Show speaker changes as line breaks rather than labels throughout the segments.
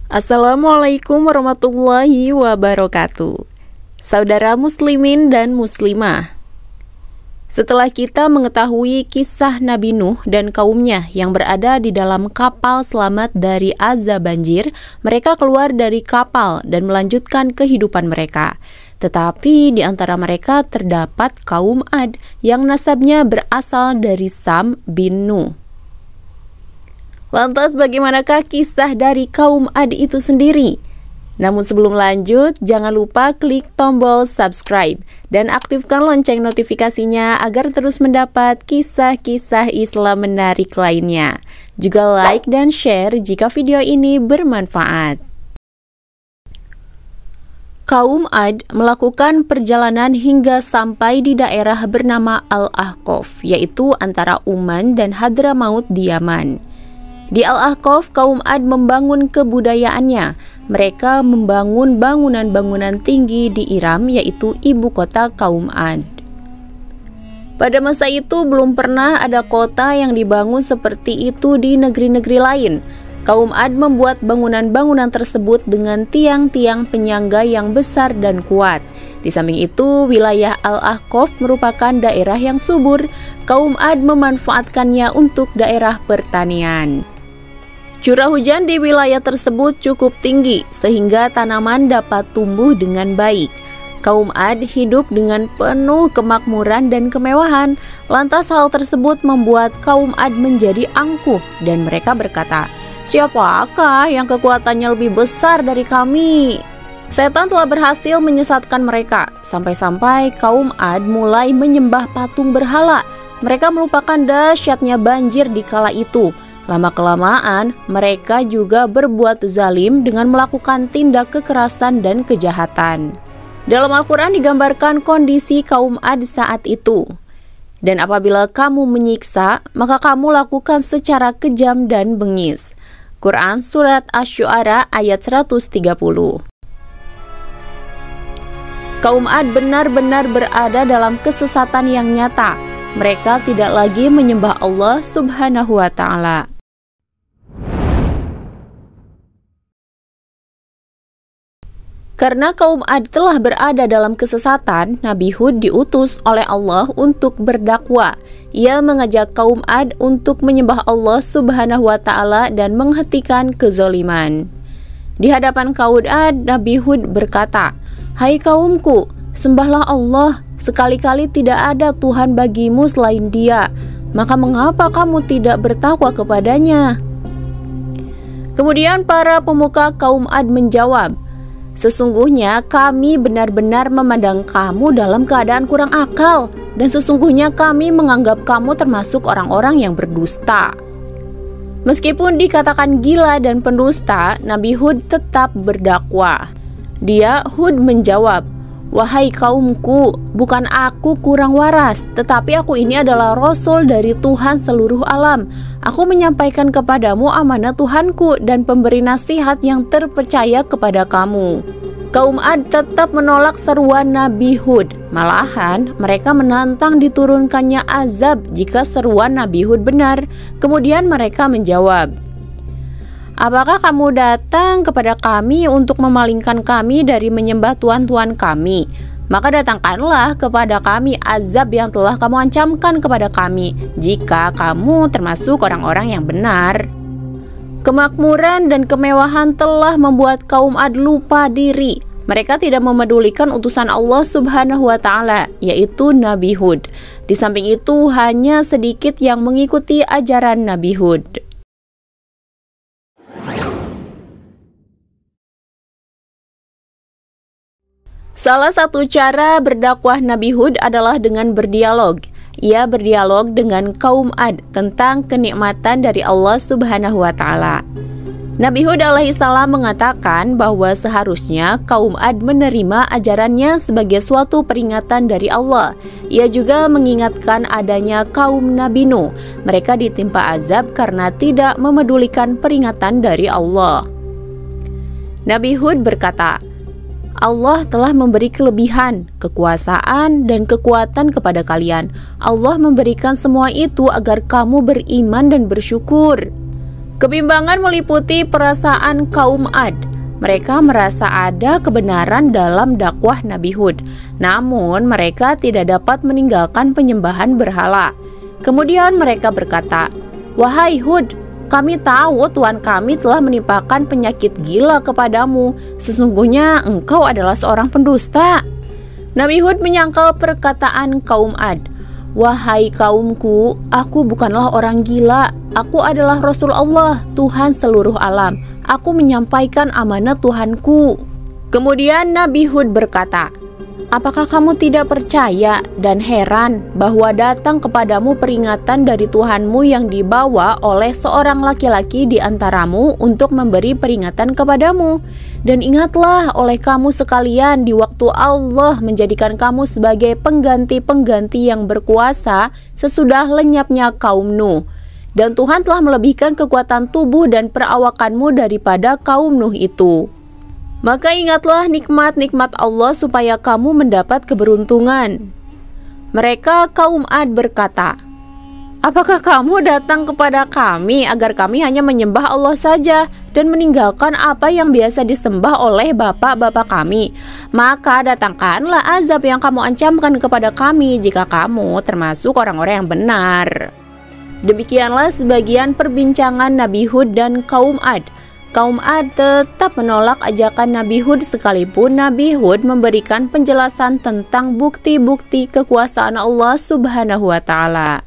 Assalamualaikum warahmatullahi wabarakatuh. Saudara muslimin dan muslimah, setelah kita mengetahui kisah Nabi Nuh dan kaumnya yang berada di dalam kapal selamat dari azab banjir, mereka keluar dari kapal dan melanjutkan kehidupan mereka. Tetapi di antara mereka terdapat kaum Ad yang nasabnya berasal dari Sam bin Nuh. Lantas bagaimanakah kisah dari kaum Ad itu sendiri? Namun sebelum lanjut, jangan lupa klik tombol subscribe dan aktifkan lonceng notifikasinya agar terus mendapat kisah-kisah Islam menarik lainnya. Juga like dan share jika video ini bermanfaat. Kaum Ad melakukan perjalanan hingga sampai di daerah bernama Al-Ahqaf, yaitu antara Uman dan Hadramaut di Yaman. Di Al-Ahqaf, kaum Ad membangun kebudayaannya. Mereka membangun bangunan-bangunan tinggi di Iram, yaitu ibu kota kaum Ad. Pada masa itu belum pernah ada kota yang dibangun seperti itu di negeri-negeri lain. Kaum Ad membuat bangunan-bangunan tersebut dengan tiang-tiang penyangga yang besar dan kuat. Di samping itu, wilayah Al-Ahqaf merupakan daerah yang subur. Kaum Ad memanfaatkannya untuk daerah pertanian. Curah hujan di wilayah tersebut cukup tinggi sehingga tanaman dapat tumbuh dengan baik. Kaum Ad hidup dengan penuh kemakmuran dan kemewahan. Lantas hal tersebut membuat kaum Ad menjadi angkuh dan mereka berkata, "Siapakah yang kekuatannya lebih besar dari kami?" Setan telah berhasil menyesatkan mereka sampai-sampai kaum Ad mulai menyembah patung berhala. Mereka melupakan dahsyatnya banjir di kala itu. Lama-kelamaan, mereka juga berbuat zalim dengan melakukan tindak kekerasan dan kejahatan. Dalam Al-Quran digambarkan kondisi kaum Ad saat itu. Dan apabila kamu menyiksa, maka kamu lakukan secara kejam dan bengis. Quran Surat Asy-Syu'ara ayat 130. Kaum Ad benar-benar berada dalam kesesatan yang nyata. Mereka tidak lagi menyembah Allah Subhanahu wa Ta'ala. Karena kaum Ad telah berada dalam kesesatan, Nabi Hud diutus oleh Allah untuk berdakwah. Ia mengajak kaum Ad untuk menyembah Allah Subhanahu wa Ta'ala dan menghentikan kezaliman. Di hadapan kaum Ad, Nabi Hud berkata, "Hai kaumku, sembahlah Allah, sekali-kali tidak ada Tuhan bagimu selain Dia. Maka mengapa kamu tidak bertakwa kepadanya?" Kemudian para pemuka kaum Ad menjawab, "Sesungguhnya kami benar-benar memandang kamu dalam keadaan kurang akal, dan sesungguhnya kami menganggap kamu termasuk orang-orang yang berdusta." Meskipun dikatakan gila dan pendusta, Nabi Hud tetap berdakwah. Hud menjawab, "Wahai kaumku, bukan aku kurang waras, tetapi aku ini adalah Rasul dari Tuhan seluruh alam. Aku menyampaikan kepadamu amanah Tuhanku dan pemberi nasihat yang terpercaya kepada kamu." Kaum Ad tetap menolak seruan Nabi Hud. Malahan mereka menantang diturunkannya azab jika seruan Nabi Hud benar. Kemudian mereka menjawab, "Apakah kamu datang kepada kami untuk memalingkan kami dari menyembah tuhan-tuhan kami? Maka datangkanlah kepada kami azab yang telah kamu ancamkan kepada kami, jika kamu termasuk orang-orang yang benar." Kemakmuran dan kemewahan telah membuat kaum Ad lupa diri. Mereka tidak memedulikan utusan Allah Subhanahu wa Ta'ala, yaitu Nabi Hud. Di samping itu, hanya sedikit yang mengikuti ajaran Nabi Hud. Salah satu cara berdakwah Nabi Hud adalah dengan berdialog. Ia berdialog dengan kaum Ad tentang kenikmatan dari Allah Subhanahu wa Ta'ala. Nabi Hud alaihissalam mengatakan bahwa seharusnya kaum Ad menerima ajarannya sebagai suatu peringatan dari Allah. Ia juga mengingatkan adanya kaum Nabi Nuh. Mereka ditimpa azab karena tidak memedulikan peringatan dari Allah. Nabi Hud berkata, "Allah telah memberi kelebihan, kekuasaan, dan kekuatan kepada kalian. Allah memberikan semua itu agar kamu beriman dan bersyukur." Kebimbangan meliputi perasaan kaum Ad. Mereka merasa ada kebenaran dalam dakwah Nabi Hud, namun mereka tidak dapat meninggalkan penyembahan berhala. Kemudian mereka berkata, "Wahai Hud, kami tahu Tuhan kami telah menimpakan penyakit gila kepadamu. Sesungguhnya engkau adalah seorang pendusta." Nabi Hud menyangkal perkataan kaum Ad. "Wahai kaumku, aku bukanlah orang gila. Aku adalah Rasul Allah, Tuhan seluruh alam. Aku menyampaikan amanat Tuhanku." Kemudian Nabi Hud berkata, "Apakah kamu tidak percaya dan heran bahwa datang kepadamu peringatan dari Tuhanmu yang dibawa oleh seorang laki-laki di antaramu untuk memberi peringatan kepadamu? Dan ingatlah oleh kamu sekalian di waktu Allah menjadikan kamu sebagai pengganti-pengganti yang berkuasa sesudah lenyapnya kaum Nuh. Dan Tuhan telah melebihkan kekuatan tubuh dan perawakanmu daripada kaum Nuh itu. Maka ingatlah nikmat-nikmat Allah supaya kamu mendapat keberuntungan." Mereka kaum Ad berkata, "Apakah kamu datang kepada kami agar kami hanya menyembah Allah saja dan meninggalkan apa yang biasa disembah oleh bapak-bapak kami? Maka datangkanlah azab yang kamu ancamkan kepada kami jika kamu termasuk orang-orang yang benar." Demikianlah sebagian perbincangan Nabi Hud dan kaum Ad. Kaum Ad tetap menolak ajakan Nabi Hud sekalipun Nabi Hud memberikan penjelasan tentang bukti-bukti kekuasaan Allah Subhanahu wa Ta'ala.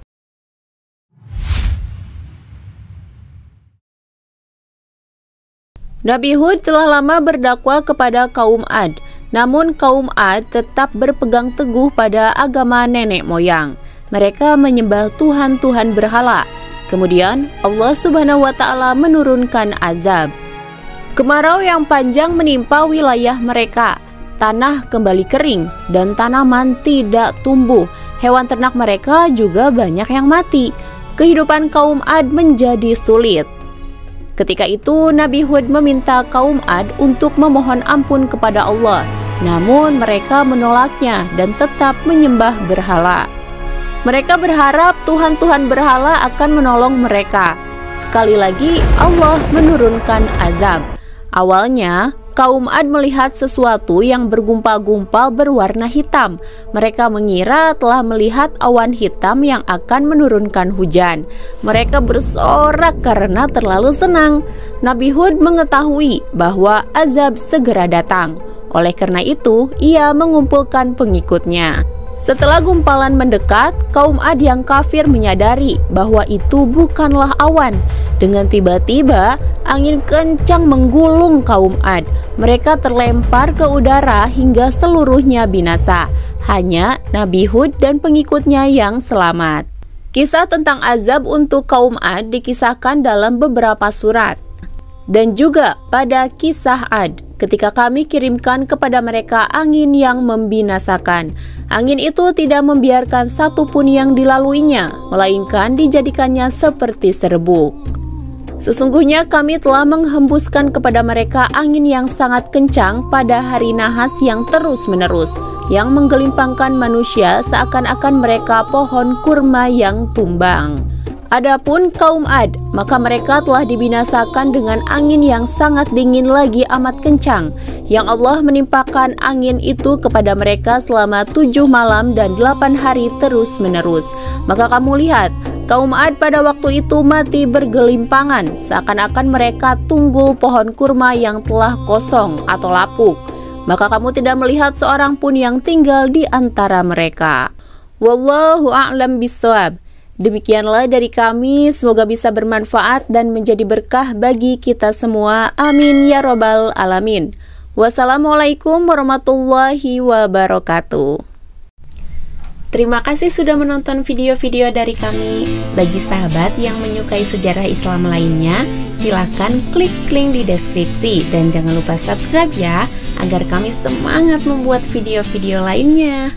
Nabi Hud telah lama berdakwah kepada kaum Ad, namun kaum Ad tetap berpegang teguh pada agama nenek moyang. Mereka menyembah Tuhan-Tuhan berhala. Kemudian Allah Subhanahu wa Ta'ala menurunkan azab. Kemarau yang panjang menimpa wilayah mereka. Tanah kembali kering dan tanaman tidak tumbuh. Hewan ternak mereka juga banyak yang mati. Kehidupan kaum Ad menjadi sulit. Ketika itu Nabi Hud meminta kaum Ad untuk memohon ampun kepada Allah. Namun mereka menolaknya dan tetap menyembah berhala. Mereka berharap Tuhan-Tuhan berhala akan menolong mereka. Sekali lagi Allah menurunkan azab. Awalnya kaum Ad melihat sesuatu yang bergumpal-gumpal berwarna hitam. Mereka mengira telah melihat awan hitam yang akan menurunkan hujan. Mereka bersorak karena terlalu senang. Nabi Hud mengetahui bahwa azab segera datang. Oleh karena itu ia mengumpulkan pengikutnya. Setelah gumpalan mendekat, kaum Ad yang kafir menyadari bahwa itu bukanlah awan. Dengan tiba-tiba, angin kencang menggulung kaum Ad. Mereka terlempar ke udara hingga seluruhnya binasa. Hanya Nabi Hud dan pengikutnya yang selamat. Kisah tentang azab untuk kaum Ad dikisahkan dalam beberapa surat. Dan juga pada kisah Ad, ketika kami kirimkan kepada mereka angin yang membinasakan. Angin itu tidak membiarkan satupun yang dilaluinya, melainkan dijadikannya seperti serbuk. Sesungguhnya kami telah menghembuskan kepada mereka angin yang sangat kencang pada hari nahas yang terus-menerus, yang menggelimpangkan manusia seakan-akan mereka pohon kurma yang tumbang. Adapun kaum Ad, maka mereka telah dibinasakan dengan angin yang sangat dingin lagi amat kencang, yang Allah menimpakan angin itu kepada mereka selama 7 malam dan 8 hari terus-menerus. Maka kamu lihat, kaum Ad pada waktu itu mati bergelimpangan, seakan-akan mereka tunggu pohon kurma yang telah kosong atau lapuk. Maka kamu tidak melihat seorang pun yang tinggal di antara mereka. Wallahu a'lam bishawab. Demikianlah dari kami, semoga bisa bermanfaat dan menjadi berkah bagi kita semua. Amin ya robbal alamin. Wassalamualaikum warahmatullahi wabarakatuh. Terima kasih sudah menonton video-video dari kami. Bagi sahabat yang menyukai sejarah Islam lainnya, silakan klik link di deskripsi dan jangan lupa subscribe ya, agar kami semangat membuat video-video lainnya.